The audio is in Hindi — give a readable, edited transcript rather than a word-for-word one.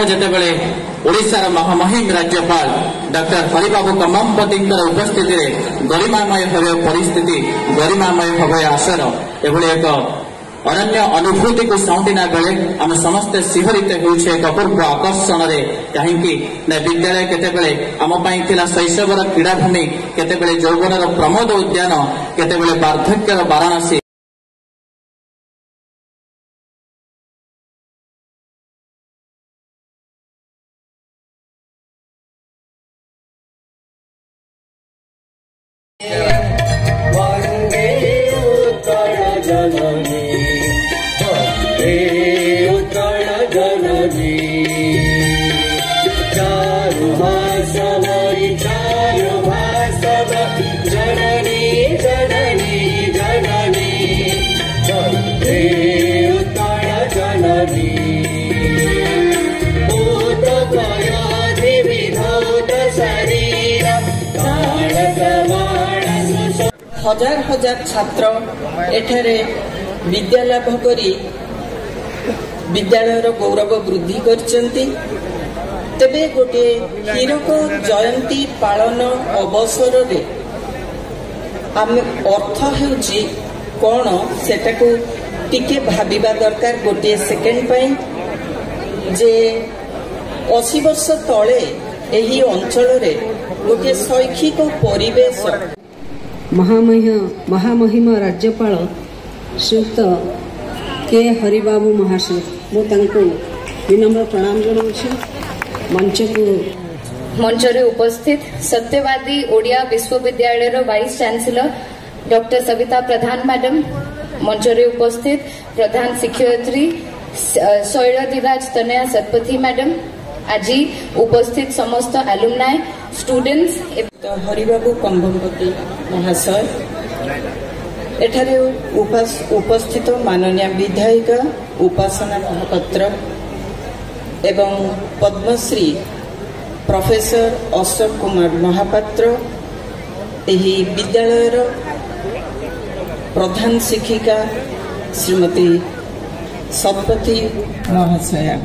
ଯେତେବେଳେ ଓଡ଼ିଶାର ମହାମହିମ ରାଜ୍ୟପାଳ ଡକ୍ଟର ହରିବାବୁ କମ୍ମପତିଙ୍କ ଉପସ୍ଥିତିରେ ଗରିମାମୟ ଭାବେ ପରିସ୍ଥିତି ଗରିମାମୟ ଭାବେ ଆସର ଏଭଳି ଏକ ଅନନ୍ୟ ଅନୁଭୂତିକୁ ସାଉଁଟିଲା ବେଳେ ଆମେ ସମସ୍ତେ ଶିହରିତ ହେଉଛେ ଏକ ଅପୂର୍ବ ଆକର୍ଷଣରେ। କାହିଁକି ନା ବିଦ୍ୟାଳୟ କେତେବେଳେ ଆମ ପାଇଁ ଥିଲା ଶୈଶବର କ୍ରୀଡ଼ାଭୂମି, କେତେବେଳେ ଯୌବନର ପ୍ରମୋଦ ଉଦ୍ୟାନ, କେତେବେଳେ ବାର୍ଦ୍ଧକ୍ୟର ବାରାଣସୀ। हजार हजार छात्र एठारे विद्या लाभ करी विद्यालयर गौरव वृद्धि करचंती। तेबे गोटे हीरक जयंती पालन अवसर रे आम अर्थ हेउची कोन सेटाको टिके भाबिबा दरकार। गोटे सेकेंड पई जे 80 वर्ष तले एही अंचल रे गोटे शैक्षिक परिवेश महामहिम राज्यपाल श्रीयुक्त के हरिबाबू महाशय मुझे विनम्र प्रणाम जनाऊँ। मंचरे उपस्थित सत्यवादी ओडिया विश्वविद्यालय वाइस चांसलर डॉक्टर सविता प्रधान मैडम, मंचरे उपस्थित प्रधान शिक्षयित्री शैलधीराज तनया सतपथी मैडम, आज उपस्थित समस्त एलुमनाई स्टूडेंट्स, हरिबाबू कम्मपति महाशय, एठारे उपस्थित माननीय विधायिका उपासना महापात्र एवं पद्मश्री प्रोफेसर अशोक कुमार महापात्र, एही विद्यालयर प्रधान शिक्षिका श्रीमती सतपथी महाशया।